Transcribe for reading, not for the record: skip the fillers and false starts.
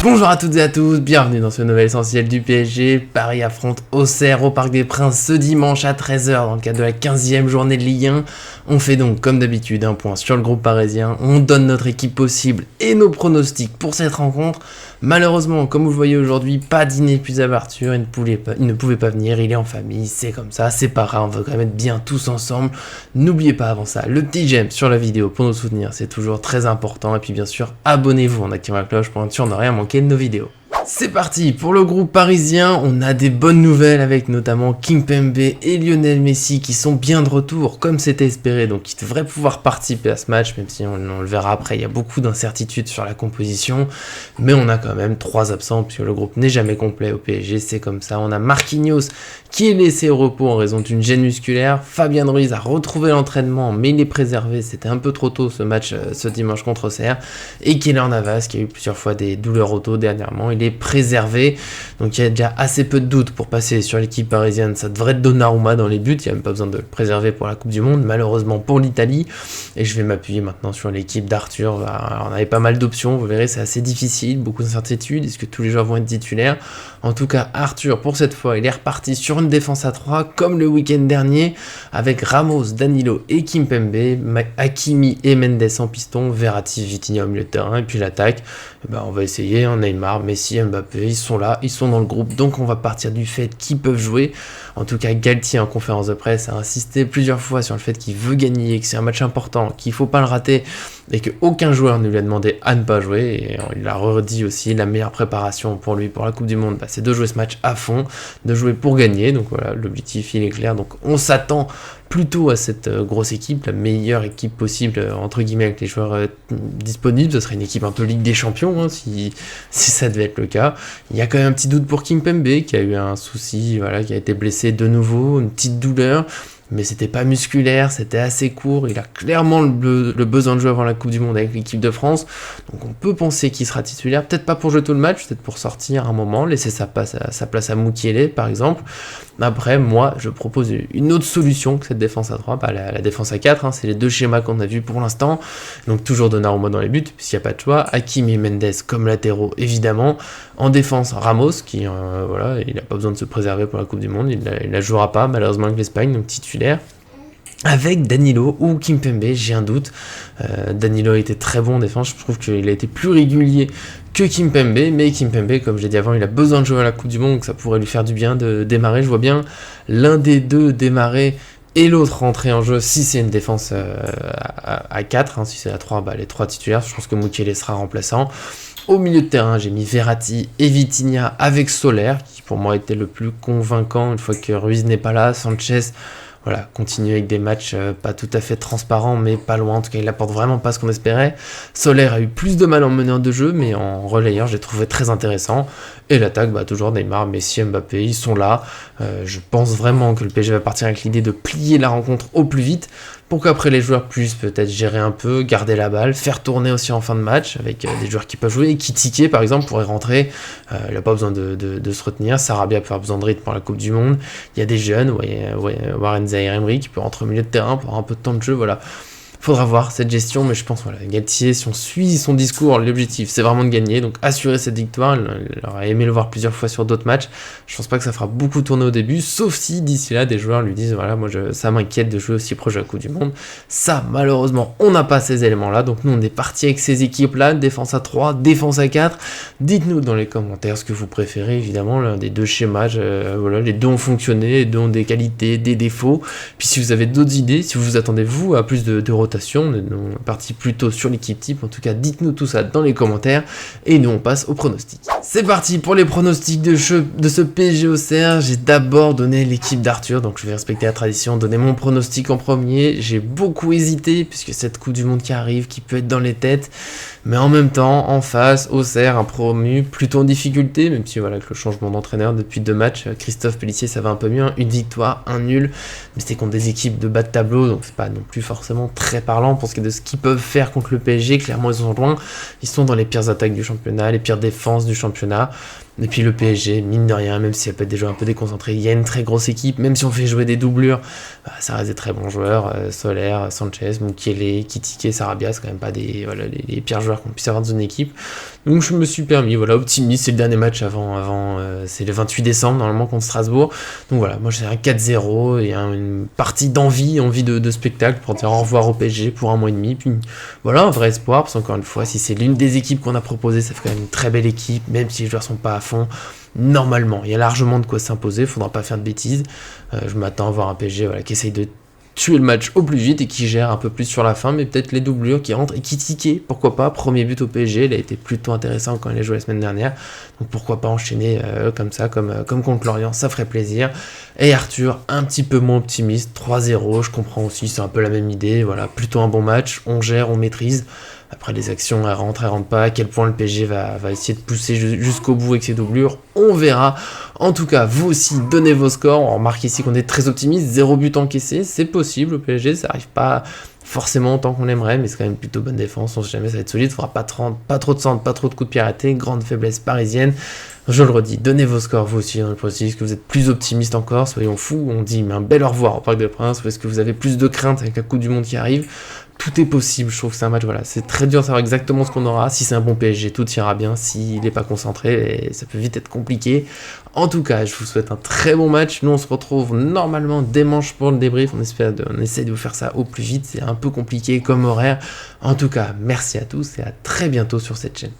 Bonjour à toutes et à tous, bienvenue dans ce nouvel essentiel du PSG. Paris affronte Auxerre au Parc des Princes ce dimanche à 13 h dans le cadre de la 15e journée de Ligue 1. On fait donc comme d'habitude un point sur le groupe parisien, on donne notre équipe possible et nos pronostics pour cette rencontre. Malheureusement, comme vous le voyez aujourd'hui, pas d'inépuisable Arthur, il ne pouvait pas venir, il est en famille, c'est comme ça, c'est pas grave, on veut quand même être bien tous ensemble. N'oubliez pas avant ça, le petit j'aime sur la vidéo pour nous soutenir, c'est toujours très important. Et puis bien sûr, abonnez-vous en activant la cloche pour être sûr de ne rien manquer de nos vidéos. C'est parti pour le groupe parisien, on a des bonnes nouvelles avec notamment Kimpembe et Lionel Messi qui sont bien de retour comme c'était espéré, donc ils devraient pouvoir participer à ce match, même si on le verra après, il y a beaucoup d'incertitudes sur la composition, mais on a quand même 3 absents puisque le groupe n'est jamais complet au PSG, c'est comme ça. On a Marquinhos qui est laissé au repos en raison d'une gêne musculaire, Fabien Ruiz a retrouvé l'entraînement mais il est préservé, c'était un peu trop tôt ce match ce dimanche contre Auxerre, et Keylor Navas qui a eu plusieurs fois des douleurs au dos dernièrement, il est préservé, donc il y a déjà assez peu de doutes pour passer sur l'équipe parisienne. Ça devrait être Donnarumma dans les buts, il n'y a même pas besoin de le préserver pour la Coupe du Monde, malheureusement pour l'Italie, et je vais m'appuyer maintenant sur l'équipe d'Arthur. Alors, on avait pas mal d'options, vous verrez c'est assez difficile, beaucoup d'incertitudes, est-ce que tous les joueurs vont être titulaires? En tout cas Arthur pour cette fois il est reparti sur une défense à 3 comme le week-end dernier, avec Ramos, Danilo et Kimpembe, Hakimi et Mendes en piston, Verratti, Vitinha au milieu de terrain, et puis l'attaque, on va essayer, Neymar, Messi, Mbappé, ils sont là, ils sont dans le groupe, donc on va partir du fait qu'ils peuvent jouer. En tout cas Galtier en conférence de presse a insisté plusieurs fois sur le fait qu'il veut gagner, que c'est un match important, qu'il ne faut pas le rater, et qu'aucun joueur ne lui a demandé à ne pas jouer, et il l'a redit aussi, la meilleure préparation pour lui pour la Coupe du Monde, c'est de jouer ce match à fond, de jouer pour gagner, donc voilà, l'objectif il est clair, donc on s'attend plutôt à cette grosse équipe, la meilleure équipe possible, entre guillemets, avec les joueurs disponibles. Ce serait une équipe un peu Ligue des Champions, si ça devait être le cas. Il y a quand même un petit doute pour Kimpembe, qui a eu un souci, voilà, qui a été blessé de nouveau, une petite douleur, mais c'était pas musculaire, c'était assez court, il a clairement le besoin de jouer avant la Coupe du Monde avec l'équipe de France, donc on peut penser qu'il sera titulaire, peut-être pas pour jouer tout le match, peut-être pour sortir un moment, laisser sa place à Mukiele par exemple. Après, moi, je propose une autre solution que cette défense à 3, la défense à 4, c'est les deux schémas qu'on a vus pour l'instant, donc toujours Donnarumma dans les buts, puisqu'il n'y a pas de choix, Hakimi et Mendes comme latéraux évidemment, en défense Ramos, qui voilà, il n'a pas besoin de se préserver pour la Coupe du Monde, il la jouera pas malheureusement avec l'Espagne, donc titulaire. Avec Danilo ou Kimpembe, j'ai un doute. Danilo a été très bon en défense, je trouve qu'il a été plus régulier que Kimpembe, mais Kimpembe, comme j'ai dit avant, il a besoin de jouer à la Coupe du Monde, donc ça pourrait lui faire du bien de démarrer. Je vois bien l'un des deux démarrer et l'autre rentrer en jeu si c'est une défense à 4, si c'est à 3, les 3 titulaires, je pense que Mukiele sera remplaçant. Au milieu de terrain, j'ai mis Verratti et Vitinha avec Soler, qui pour moi était le plus convaincant une fois que Ruiz n'est pas là. Sanchez, voilà, continue avec des matchs pas tout à fait transparents, mais pas loin. En tout cas, il apporte vraiment pas ce qu'on espérait. Soler a eu plus de mal en meneur de jeu, mais en relayeur, j'ai trouvé très intéressant. Et l'attaque, toujours Neymar, Messi, Mbappé, ils sont là. Je pense vraiment que le PSG va partir avec l'idée de plier la rencontre au plus vite, pour qu'après les joueurs puissent peut-être gérer un peu, garder la balle, faire tourner aussi en fin de match, avec des joueurs qui peuvent jouer, et Kitike par exemple pourrait rentrer, il n'a pas besoin de se retenir, Sarabia peut avoir besoin de rythme pour la Coupe du Monde, il y a des jeunes, Warren Zaïre-Emery qui peut rentrer au milieu de terrain pour avoir un peu de temps de jeu, voilà. Faudra voir cette gestion, mais je pense, Galtier, si on suit son discours, l'objectif c'est vraiment de gagner, donc assurer cette victoire. Il aurait aimé le voir plusieurs fois sur d'autres matchs. Je pense pas que ça fera beaucoup tourner au début, sauf si d'ici là des joueurs lui disent ça m'inquiète de jouer aussi proche de la Coupe du Monde. Ça, malheureusement, on n'a pas ces éléments-là, donc nous on est parti avec ces équipes-là, défense à 3, défense à 4. Dites-nous dans les commentaires ce que vous préférez, évidemment, l'un des deux schémas, les deux ont fonctionné, les deux ont des qualités, des défauts. Puis si vous avez d'autres idées, si vous attendez vous à plus de rotation, on est parti plutôt sur l'équipe type, en tout cas dites-nous tout ça dans les commentaires, et nous on passe aux pronostics. C'est parti pour les pronostics de ce PSG Auxerre. J'ai d'abord donné l'équipe d'Arthur, donc je vais respecter la tradition, donner mon pronostic en premier. J'ai beaucoup hésité, puisque cette Coupe du Monde qui arrive, qui peut être dans les têtes, mais en même temps, en face, Auxerre, un promu plutôt en difficulté, même si avec le changement d'entraîneur depuis 2 matchs, Christophe Pellissier ça va un peu mieux, une victoire, un nul, mais c'était contre des équipes de bas de tableau, donc c'est pas non plus forcément très très parlant pour ce qui est de ce qu'ils peuvent faire contre le PSG. Clairement, ils sont loin. Ils sont dans les pires attaques du championnat, les pires défenses du championnat. Et puis le PSG, mine de rien, même si elle peut être déjà un peu déconcentrée, il y a une très grosse équipe. Même si on fait jouer des doublures, ça reste des très bons joueurs. Soler, Sanchez, Mukiele, Kitike, Sarabia, c'est quand même pas les pires joueurs qu'on puisse avoir dans une équipe. Donc je me suis permis, optimiste. C'est le dernier match avant c'est le 28 décembre, normalement, contre Strasbourg. Donc voilà, moi j'ai un 4-0 et une partie envie de spectacle pour dire au revoir au PSG pour un mois et demi. Puis voilà, un vrai espoir, parce qu'encore une fois, si c'est l'une des équipes qu'on a proposées, ça fait quand même une très belle équipe, même si les joueurs sont pas à fond. Normalement, il y a largement de quoi s'imposer, faudra pas faire de bêtises. Je m'attends à voir un PSG qui essaye de tuer le match au plus vite et qui gère un peu plus sur la fin, mais peut-être les doublures qui rentrent et qui tiquaient, pourquoi pas. Premier but au PSG, il a été plutôt intéressant quand il a joué la semaine dernière, donc pourquoi pas enchaîner comme ça, comme contre Lorient, ça ferait plaisir. Et Arthur, un petit peu moins optimiste, 3-0, je comprends aussi, c'est un peu la même idée, plutôt un bon match, on gère, on maîtrise. Après les actions, elles rentrent pas, à quel point le PSG va essayer de pousser jusqu'au bout avec ses doublures, on verra. En tout cas, vous aussi, donnez vos scores. On remarque ici qu'on est très optimiste, 0 but encaissé, c'est possible au PSG, ça arrive pas forcément autant qu'on aimerait, mais c'est quand même plutôt bonne défense, on sait jamais ça va être solide, il faudra pas trop de centres, pas trop de coups de pied arrêtés, grande faiblesse parisienne. Je le redis, donnez vos scores vous aussi dans le processus, que vous êtes plus optimiste encore, soyons fous, on dit mais un bel au revoir au Parc des Princes, ou est-ce que vous avez plus de crainte avec la Coupe du Monde qui arrive? Tout est possible, je trouve que c'est un match, c'est très dur de savoir exactement ce qu'on aura. Si c'est un bon PSG, tout ira bien. S'il n'est pas concentré, ça peut vite être compliqué. En tout cas, je vous souhaite un très bon match. Nous, on se retrouve normalement dimanche pour le débrief. On essaie de vous faire ça au plus vite. C'est un peu compliqué comme horaire. En tout cas, merci à tous et à très bientôt sur cette chaîne.